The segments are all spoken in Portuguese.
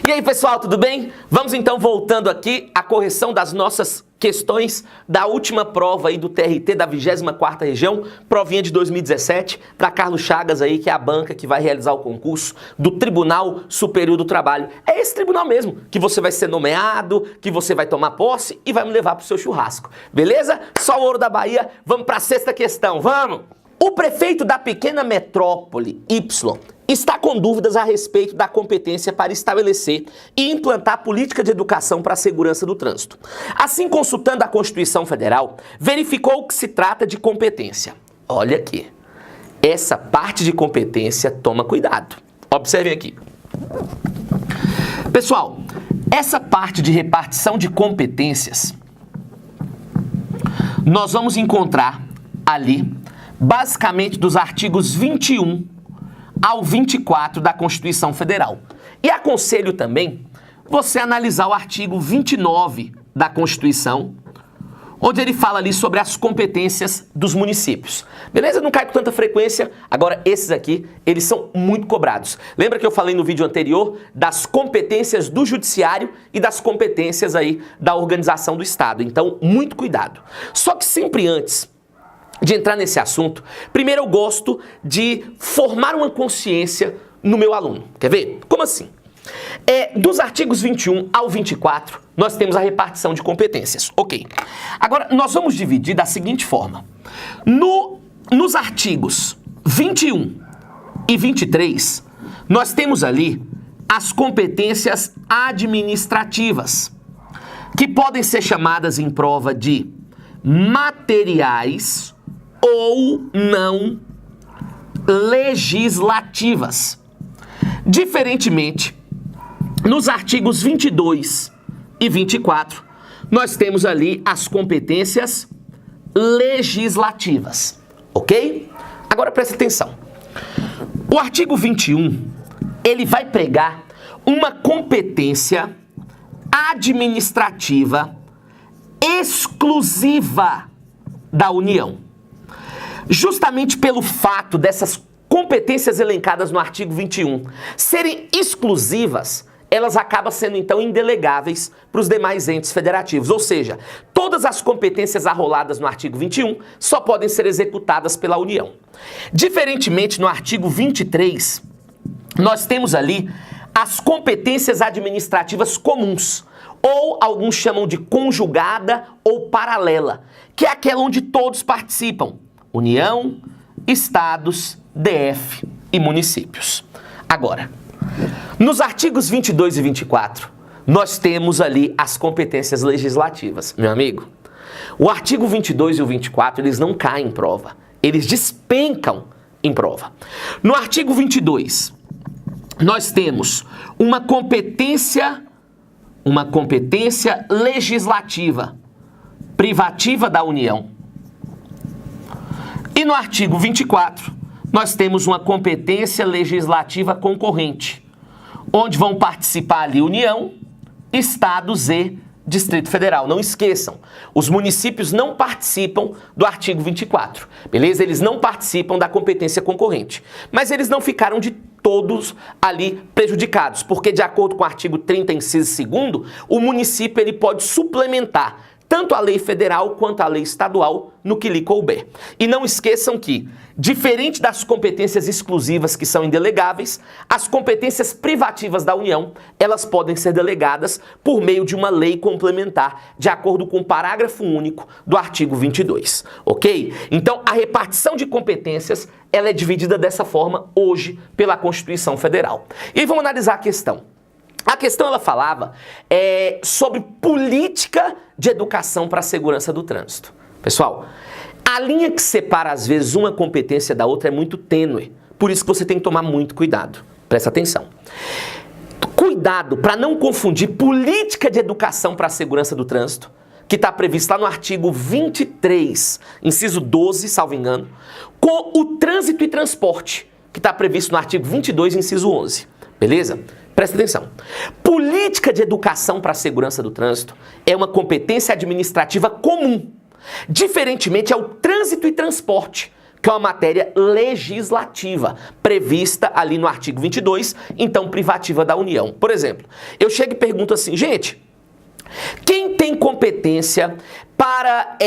E aí, pessoal, tudo bem? Vamos então voltando aqui à correção das nossas questões da última prova aí do TRT da 24ª região, provinha de 2017, para Carlos Chagas aí, que é a banca que vai realizar o concurso do Tribunal Superior do Trabalho. É esse tribunal mesmo, que você vai ser nomeado, que você vai tomar posse e vai me levar pro seu churrasco, beleza? Só o ouro da Bahia, vamos para a sexta questão, vamos! O prefeito da pequena metrópole Y está com dúvidas a respeito da competência para estabelecer e implantar política de educação para a segurança do trânsito. Assim, consultando a Constituição Federal, verificou que se trata de competência. Olha aqui, essa parte de competência, toma cuidado. Observem aqui. Pessoal, essa parte de repartição de competências, nós vamos encontrar ali, basicamente dos artigos 21 ao 24 da Constituição Federal. E aconselho também você analisar o artigo 29 da Constituição, onde ele fala ali sobre as competências dos municípios. Beleza? Não cai com tanta frequência. Agora, esses aqui, eles são muito cobrados. Lembra que eu falei no vídeo anterior das competências do judiciário e das competências aí da organização do Estado. Então, muito cuidado. Só que sempre antes de entrar nesse assunto, primeiro eu gosto de formar uma consciência no meu aluno. Quer ver? Como assim? Dos artigos 21 ao 24, nós temos a repartição de competências. Ok. Agora, nós vamos dividir da seguinte forma. Nos artigos 21 e 23, nós temos ali as competências administrativas, que podem ser chamadas em prova de materiais ou não legislativas. Diferentemente, nos artigos 22 e 24, nós temos ali as competências legislativas, ok? Agora presta atenção. O artigo 21, ele vai pregar uma competência administrativa exclusiva da União. Justamente pelo fato dessas competências elencadas no artigo 21 serem exclusivas, elas acabam sendo então indelegáveis para os demais entes federativos. Ou seja, todas as competências arroladas no artigo 21 só podem ser executadas pela União. Diferentemente, no artigo 23, nós temos ali as competências administrativas comuns, ou alguns chamam de conjugada ou paralela, que é aquela onde todos participam. União, estados, DF e municípios. Agora, nos artigos 22 e 24, nós temos ali as competências legislativas. Meu amigo, o artigo 22 e o 24, eles não caem em prova. Eles despencam em prova. No artigo 22, nós temos uma competência legislativa privativa da União. E no artigo 24, nós temos uma competência legislativa concorrente, onde vão participar ali União, Estados e Distrito Federal. Não esqueçam, os municípios não participam do artigo 24, beleza? Eles não participam da competência concorrente, mas eles não ficaram de todos ali prejudicados, porque de acordo com o artigo 30, inciso 2º, o município ele pode suplementar tanto a lei federal quanto a lei estadual no que lhe couber. E não esqueçam que, diferente das competências exclusivas que são indelegáveis, as competências privativas da União, elas podem ser delegadas por meio de uma lei complementar, de acordo com o parágrafo único do artigo 22, ok? Então, a repartição de competências, ela é dividida dessa forma hoje pela Constituição Federal. E vamos analisar a questão. A questão, ela falava sobre política de educação para a segurança do trânsito. Pessoal, a linha que separa, às vezes, uma competência da outra é muito tênue. Por isso que você tem que tomar muito cuidado. Presta atenção. Cuidado para não confundir política de educação para a segurança do trânsito, que está previsto lá no artigo 23, inciso 12, salvo engano, com o trânsito e transporte, que está previsto no artigo 22, inciso 11. Beleza? Presta atenção. Política de educação para a segurança do trânsito é uma competência administrativa comum. Diferentemente, é o trânsito e transporte, que é uma matéria legislativa, prevista ali no artigo 22, então privativa da União. Por exemplo, eu chego e pergunto assim, gente, quem tem competência para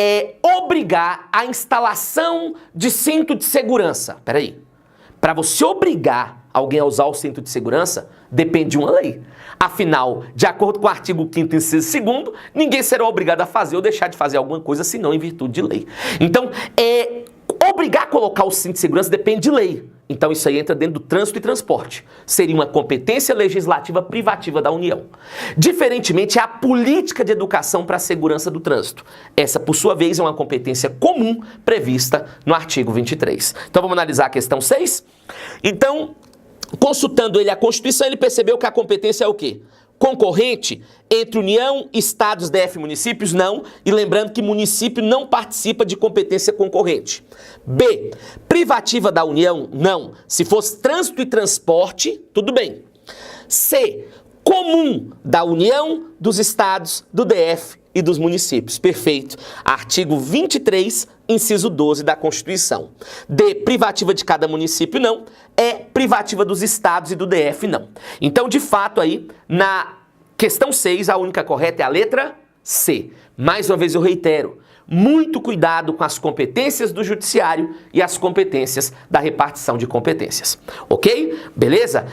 obrigar a instalação de cinto de segurança? Peraí, para você obrigar alguém a usar o cinto de segurança, depende de uma lei. Afinal, de acordo com o artigo 5º, inciso 2º, ninguém será obrigado a fazer ou deixar de fazer alguma coisa, senão em virtude de lei. Então, obrigar a colocar o cinto de segurança depende de lei. Então, isso aí entra dentro do trânsito e transporte. Seria uma competência legislativa privativa da União. Diferentemente, é a política de educação para a segurança do trânsito. Essa, por sua vez, é uma competência comum prevista no artigo 23. Então, vamos analisar a questão 6? Então, consultando ele a Constituição, ele percebeu que a competência é o quê? Concorrente entre União, Estados, DF e municípios? Não. E lembrando que município não participa de competência concorrente. B. Privativa da União? Não. Se fosse trânsito e transporte, tudo bem. C. Comum da União, dos Estados, do DF e dos municípios. Perfeito. Artigo 23, inciso 12 da Constituição. D. Privativa de cada município? Não. É privativa dos Estados e do DF? Não. Então, de fato, aí, na questão 6, a única correta é a letra C. Mais uma vez eu reitero, muito cuidado com as competências do judiciário e as competências da repartição de competências. Ok? Beleza?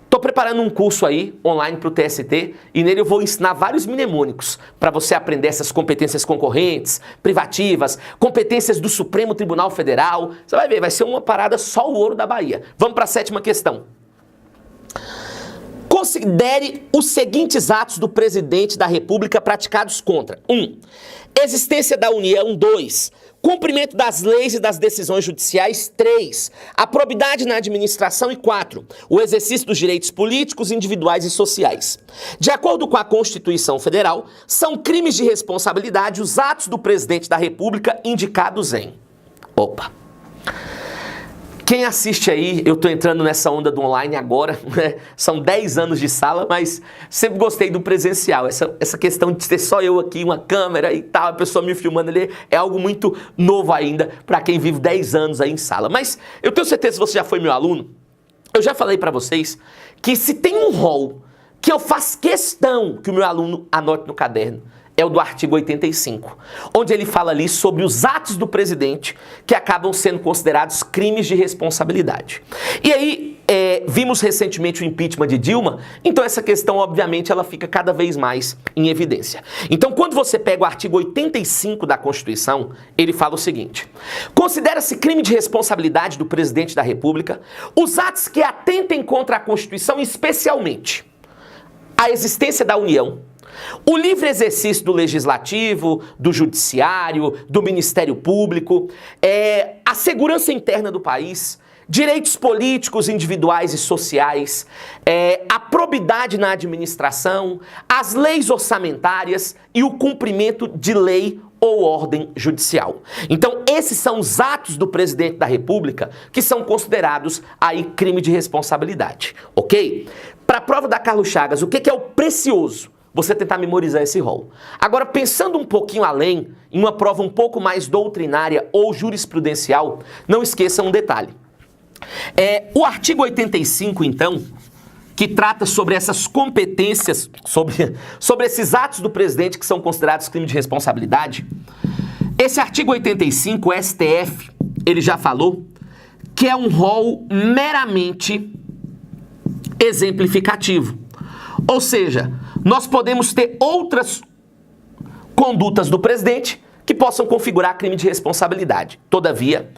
Estou preparando um curso aí online para o TST e nele eu vou ensinar vários mnemônicos para você aprender essas competências concorrentes, privativas, competências do Supremo Tribunal Federal. Você vai ver, vai ser uma parada só o ouro da Bahia. Vamos para a 7ª questão. Considere os seguintes atos do presidente da República praticados contra: 1. Existência da União. 2. Cumprimento das leis e das decisões judiciais. 3. A probidade na administração. E 4. O exercício dos direitos políticos, individuais e sociais. De acordo com a Constituição Federal, são crimes de responsabilidade os atos do presidente da República indicados em... Opa! Quem assiste aí, eu tô entrando nessa onda do online agora, né? São 10 anos de sala, mas sempre gostei do presencial. Essa questão de ter só eu aqui, uma câmera e tal, a pessoa me filmando ali, é algo muito novo ainda para quem vive 10 anos aí em sala. Mas eu tenho certeza que você já foi meu aluno, eu já falei para vocês que se tem um rol que eu faço questão que o meu aluno anote no caderno, é o do artigo 85, onde ele fala ali sobre os atos do presidente que acabam sendo considerados crimes de responsabilidade. E aí, vimos recentemente o impeachment de Dilma, então essa questão, obviamente, ela fica cada vez mais em evidência. Então, quando você pega o artigo 85 da Constituição, ele fala o seguinte: considera-se crime de responsabilidade do presidente da República os atos que atentem contra a Constituição, especialmente a existência da União, o livre exercício do Legislativo, do Judiciário, do Ministério Público, a segurança interna do país, direitos políticos individuais e sociais, a probidade na administração, as leis orçamentárias e o cumprimento de lei ou ordem judicial. Então, esses são os atos do presidente da República que são considerados aí crime de responsabilidade, ok? Para a prova da Carlos Chagas, o que é o precioso? Você tentar memorizar esse rol. Agora, pensando um pouquinho além, em uma prova um pouco mais doutrinária ou jurisprudencial, não esqueça um detalhe. O artigo 85, então, que trata sobre essas competências, sobre esses atos do presidente que são considerados crime de responsabilidade, esse artigo 85, o STF, ele já falou que é um rol meramente exemplificativo. Ou seja, nós podemos ter outras condutas do presidente que possam configurar crime de responsabilidade. Todavia,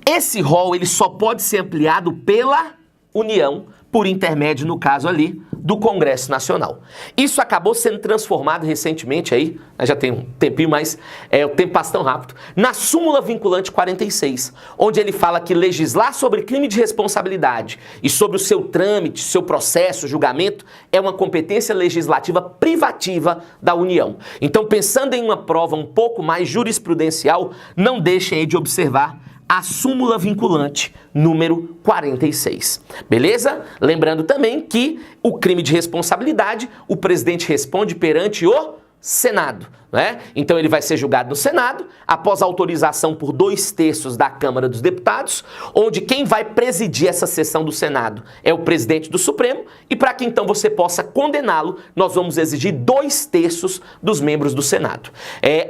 esse rol ele só pode ser ampliado pela União, por intermédio, no caso ali, do Congresso Nacional. Isso acabou sendo transformado recentemente aí, já tem um tempinho, mas o tempo passa tão rápido, na súmula vinculante 46, onde ele fala que legislar sobre crime de responsabilidade e sobre o seu trâmite, seu processo, julgamento, é uma competência legislativa privativa da União. Então, pensando em uma prova um pouco mais jurisprudencial, não deixem aí de observar a súmula vinculante número 46, beleza? Lembrando também que o crime de responsabilidade, o presidente responde perante o Senado, né? Então ele vai ser julgado no Senado, após autorização por 2/3 da Câmara dos Deputados, onde quem vai presidir essa sessão do Senado é o presidente do Supremo, e para que então você possa condená-lo, nós vamos exigir 2/3 dos membros do Senado.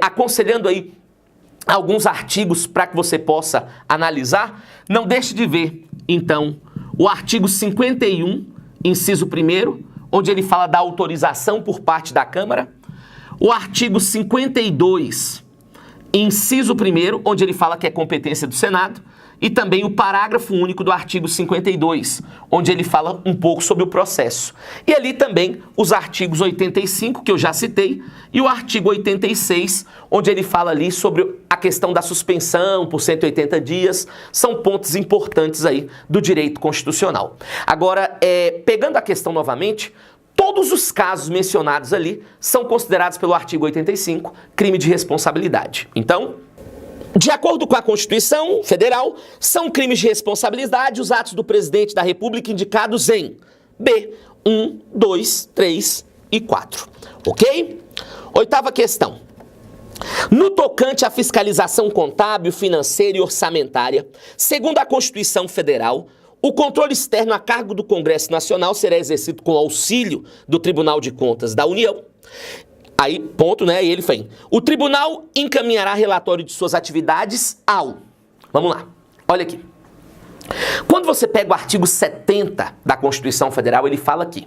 Aconselhando aí alguns artigos para que você possa analisar, não deixe de ver, então, o artigo 51, inciso 1º, onde ele fala da autorização por parte da Câmara, o artigo 52, inciso 1º, onde ele fala que é competência do Senado, e também o parágrafo único do artigo 52, onde ele fala um pouco sobre o processo. E ali também os artigos 85, que eu já citei, e o artigo 86, onde ele fala ali sobre a questão da suspensão por 180 dias, são pontos importantes aí do direito constitucional. Agora, pegando a questão novamente, todos os casos mencionados ali são considerados pelo artigo 85 crime de responsabilidade. Então, de acordo com a Constituição Federal, são crimes de responsabilidade os atos do presidente da República indicados em B, 1, 2, 3 e 4. Ok? 8ª questão. No tocante à fiscalização contábil, financeira e orçamentária, segundo a Constituição Federal, o controle externo a cargo do Congresso Nacional será exercido com auxílio do Tribunal de Contas da União. Aí, ponto, né? E ele foi. O tribunal encaminhará relatório de suas atividades ao... Vamos lá. Olha aqui. Quando você pega o artigo 70 da Constituição Federal, ele fala aqui: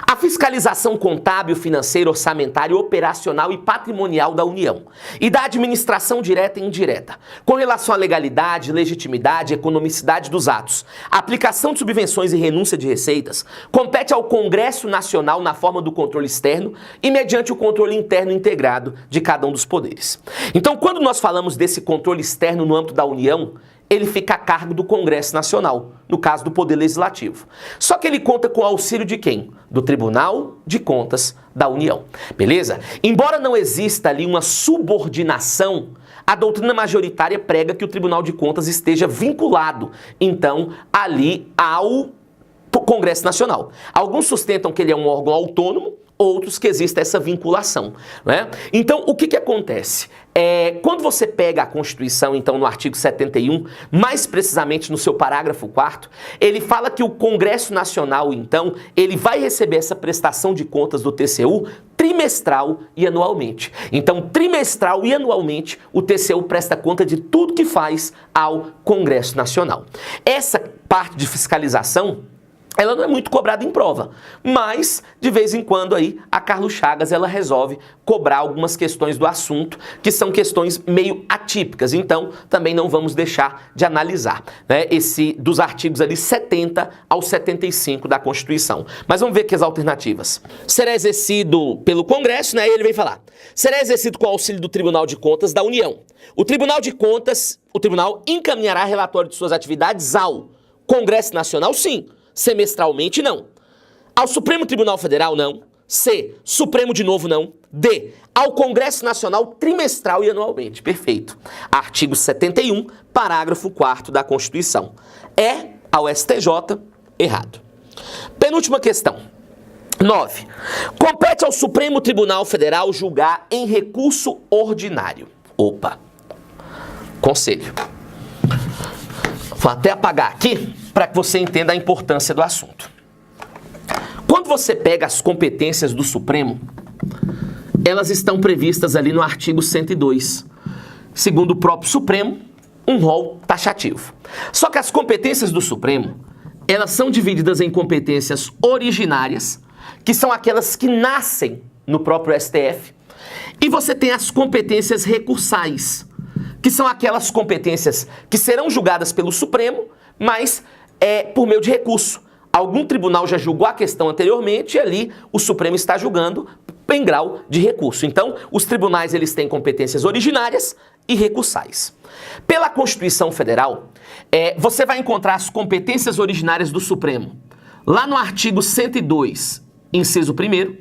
a fiscalização contábil, financeira, orçamentária, operacional e patrimonial da União e da administração direta e indireta, com relação à legalidade, legitimidade e economicidade dos atos, aplicação de subvenções e renúncia de receitas, compete ao Congresso Nacional na forma do controle externo e mediante o controle interno integrado de cada um dos poderes. Então, quando nós falamos desse controle externo no âmbito da União, ele fica a cargo do Congresso Nacional, no caso do Poder Legislativo. Só que ele conta com o auxílio de quem? Do Tribunal de Contas da União. Beleza? Embora não exista ali uma subordinação, a doutrina majoritária prega que o Tribunal de Contas esteja vinculado, então, ali ao Congresso Nacional. Alguns sustentam que ele é um órgão autônomo, outros que existe essa vinculação, né? Então, o que acontece? Quando você pega a Constituição, então, no artigo 71, mais precisamente no seu parágrafo 4º, ele fala que o Congresso Nacional, então, ele vai receber essa prestação de contas do TCU trimestral e anualmente. Então, trimestral e anualmente, o TCU presta conta de tudo que faz ao Congresso Nacional. Essa parte de fiscalização, ela não é muito cobrada em prova, mas de vez em quando aí a Carlos Chagas ela resolve cobrar algumas questões do assunto que são questões meio atípicas, então também não vamos deixar de analisar, né, dos artigos ali 70 ao 75 da Constituição. Mas vamos ver aqui as alternativas. Será exercido pelo Congresso, né, e ele vem falar, será exercido com auxílio do Tribunal de Contas da União. O Tribunal encaminhará relatório de suas atividades ao Congresso Nacional, sim. Semestralmente, não. Ao Supremo Tribunal Federal, não. C. Supremo de novo, não. D. Ao Congresso Nacional, trimestral e anualmente. Perfeito. Artigo 71, parágrafo 4º da Constituição. Ao STJ, errado. Penúltima questão. 9. Compete ao Supremo Tribunal Federal julgar em recurso ordinário. Opa. Conselho. Vou até apagar aqui para que você entenda a importância do assunto. Quando você pega as competências do Supremo, elas estão previstas ali no artigo 102. Segundo o próprio Supremo, um rol taxativo. Só que as competências do Supremo, elas são divididas em competências originárias, que são aquelas que nascem no próprio STF, e você tem as competências recursais, que são aquelas competências que serão julgadas pelo Supremo, mas por meio de recurso. Algum tribunal já julgou a questão anteriormente e ali o Supremo está julgando em grau de recurso. Então, os tribunais eles têm competências originárias e recursais. Pela Constituição Federal, você vai encontrar as competências originárias do Supremo lá no artigo 102, inciso 1º,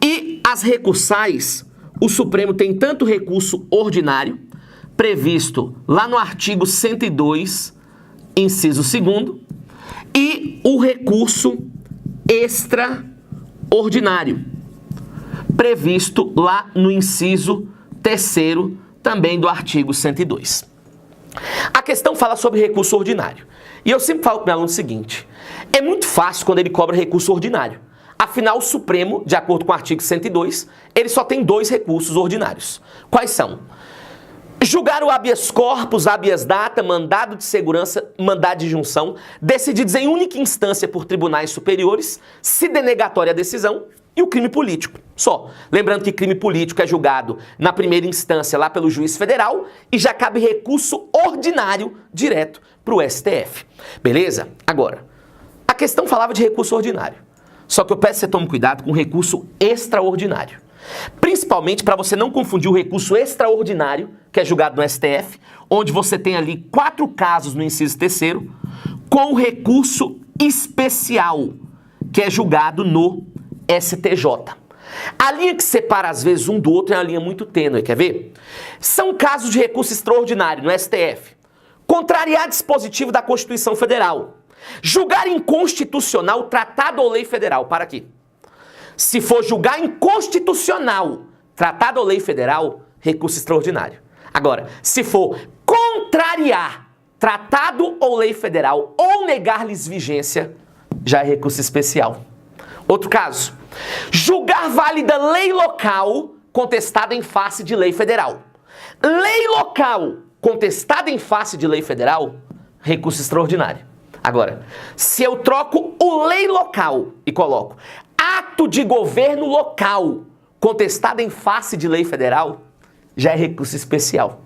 e as recursais, o Supremo tem tanto recurso ordinário, previsto lá no artigo 102, inciso 2º, e o recurso extraordinário, previsto lá no inciso 3º também do artigo 102. A questão fala sobre recurso ordinário. E eu sempre falo para o meu aluno o seguinte: é muito fácil quando ele cobra recurso ordinário. Afinal, o Supremo, de acordo com o artigo 102, ele só tem 2 recursos ordinários. Quais são? Julgar o habeas corpus, habeas data, mandado de segurança, mandado de junção, decididos em única instância por tribunais superiores, se denegatória a decisão, e o crime político. Só. Lembrando que crime político é julgado na primeira instância lá pelo juiz federal e já cabe recurso ordinário direto para o STF. Beleza? Agora, a questão falava de recurso ordinário. Só que eu peço que você tome cuidado com o recurso extraordinário. Principalmente para você não confundir o recurso extraordinário, que é julgado no STF, onde você tem ali 4 casos no inciso 3º, com o recurso especial, que é julgado no STJ. A linha que separa às vezes um do outro é uma linha muito tênue, quer ver? São casos de recurso extraordinário no STF. Contrariar dispositivo da Constituição Federal. Julgar inconstitucional tratado ou lei federal. Para aqui. Se for julgar inconstitucional tratado ou lei federal, recurso extraordinário. Agora, se for contrariar tratado ou lei federal ou negar-lhes vigência, já é recurso especial. Outro caso, julgar válida lei local contestada em face de lei federal. Lei local contestada em face de lei federal, recurso extraordinário. Agora, se eu troco o lei local e coloco ato de governo local contestado em face de lei federal, já é recurso especial.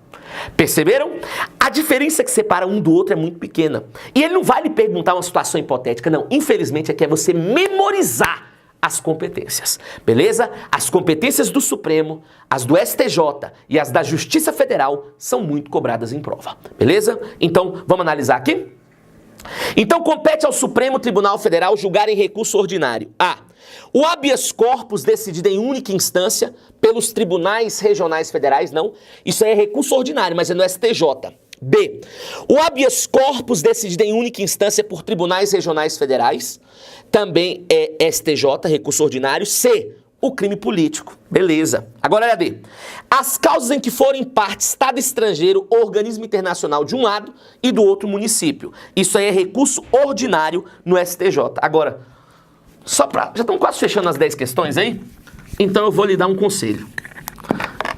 Perceberam? A diferença que separa um do outro é muito pequena. E ele não vai lhe perguntar uma situação hipotética, não. Infelizmente, aqui é você memorizar as competências. Beleza? As competências do Supremo, as do STJ e as da Justiça Federal são muito cobradas em prova. Beleza? Então, vamos analisar aqui? Então, compete ao Supremo Tribunal Federal julgar em recurso ordinário: A. O habeas corpus decidido em única instância pelos tribunais regionais federais, não. Isso aí é recurso ordinário, mas é no STJ. B. O habeas corpus decidido em única instância por tribunais regionais federais, também é STJ, recurso ordinário. C. O crime político. Beleza. Agora olha D. As causas em que forem parte Estado estrangeiro ou organismo internacional de um lado e do outro município. Isso aí é recurso ordinário no STJ. Agora, já estão quase fechando as 10 questões aí? Então eu vou lhe dar um conselho.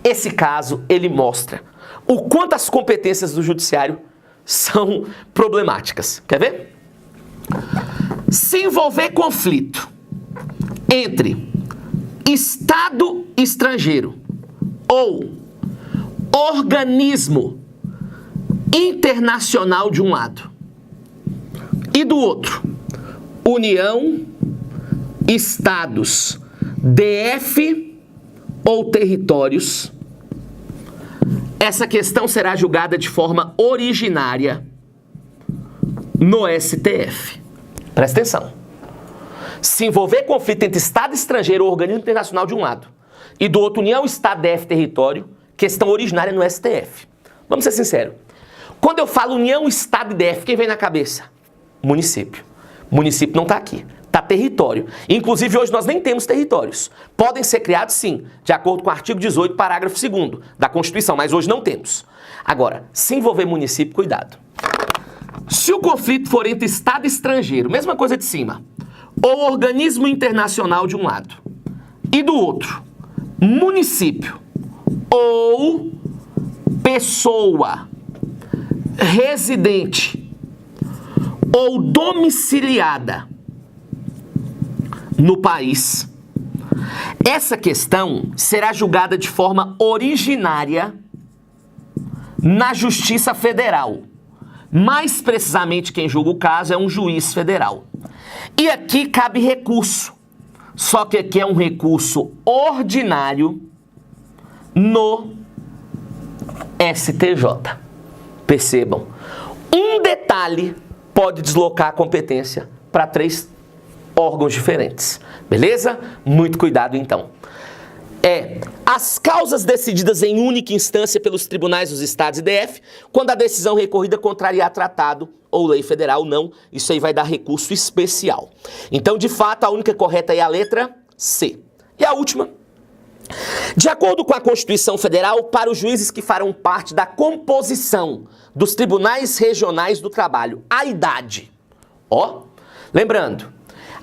Esse caso, ele mostra o quanto as competências do judiciário são problemáticas. Quer ver? Se envolver conflito entre Estado estrangeiro ou organismo internacional de um lado e do outro, União, Estados, DF ou territórios, essa questão será julgada de forma originária no STF. Presta atenção. Se envolver conflito entre Estado estrangeiro ou organismo internacional de um lado e do outro, União, Estado, DF, território, questão originária no STF. Vamos ser sinceros. Quando eu falo União, Estado e DF, quem vem na cabeça? Município. Município não está aqui. Está território. Inclusive, hoje nós nem temos territórios. Podem ser criados, sim, de acordo com o artigo 18, parágrafo 2º da Constituição, mas hoje não temos. Agora, se envolver município, cuidado. Se o conflito for entre Estado estrangeiro, mesma coisa de cima, ou organismo internacional de um lado e do outro, município ou pessoa residente ou domiciliada no país, essa questão será julgada de forma originária na Justiça Federal. Mais precisamente, quem julga o caso é um juiz federal. E aqui cabe recurso, só que aqui é um recurso ordinário no STJ. Percebam, um detalhe pode deslocar a competência para 3 órgãos diferentes, beleza? Muito cuidado então. As causas decididas em única instância pelos tribunais dos estados e DF, quando a decisão recorrida contrariar tratado ou lei federal, não, isso aí vai dar recurso especial. Então, de fato, a única correta é a letra C. E a última, De acordo com a Constituição Federal, para os juízes que farão parte da composição dos tribunais regionais do trabalho, a idade. Ó, lembrando,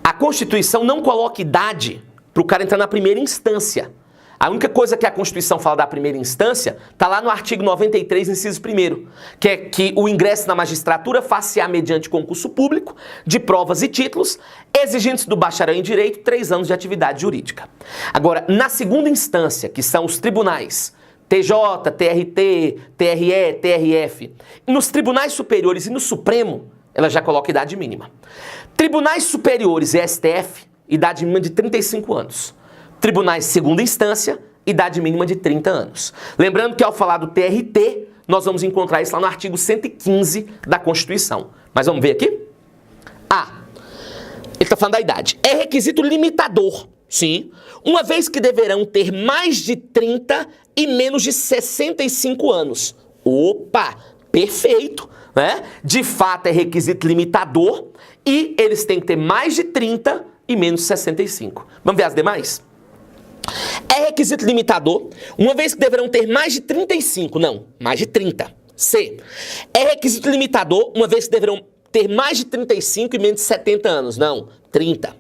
a Constituição não coloca idade para o cara entrar na primeira instância. A única coisa que a Constituição fala da primeira instância está lá no artigo 93, inciso 1º, que é que o ingresso na magistratura far-se-á mediante concurso público de provas e títulos, exigindo-se do bacharel em Direito 3 anos de atividade jurídica. Agora, na segunda instância, que são os tribunais TJ, TRT, TRE, TRF, nos tribunais superiores e no Supremo, ela já coloca idade mínima. Tribunais superiores e STF, idade mínima de 35 anos. Tribunais de segunda instância, idade mínima de 30 anos. Lembrando que ao falar do TRT, nós vamos encontrar isso lá no artigo 115 da Constituição. Mas vamos ver aqui? Ele está falando da idade. É requisito limitador, sim, uma vez que deverão ter mais de 30 e menos de 65 anos. Opa, perfeito, né? De fato é requisito limitador e eles têm que ter mais de 30 e menos de 65. Vamos ver as demais? É requisito limitador, uma vez que deverão ter mais de 35, não, mais de 30. C. É requisito limitador, uma vez que deverão ter mais de 35 e menos de 70 anos, não, 30.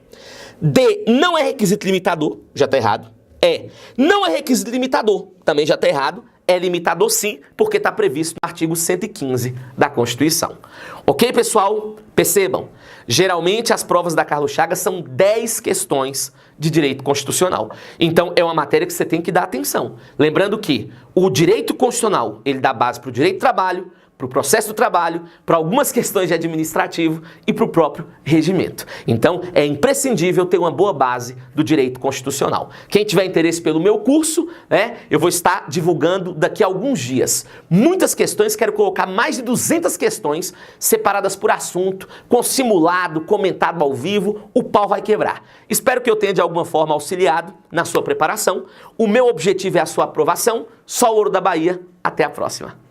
D. Não é requisito limitador, já está errado. E. Não é requisito limitador, também já está errado. É limitador sim, porque está previsto no artigo 115 da Constituição. Ok, pessoal? Percebam, geralmente as provas da Carlos Chagas são 10 questões de direito constitucional. Então é uma matéria que você tem que dar atenção. Lembrando que o direito constitucional, ele dá base para o direito do trabalho, para o processo do trabalho, para algumas questões de administrativo e para o próprio regimento. Então, é imprescindível ter uma boa base do direito constitucional. Quem tiver interesse pelo meu curso, eu vou estar divulgando daqui a alguns dias. Muitas questões, quero colocar mais de 200 questões separadas por assunto, com simulado, comentado ao vivo, o pau vai quebrar. Espero que eu tenha de alguma forma auxiliado na sua preparação. O meu objetivo é a sua aprovação. Só o ouro da Bahia. Até a próxima.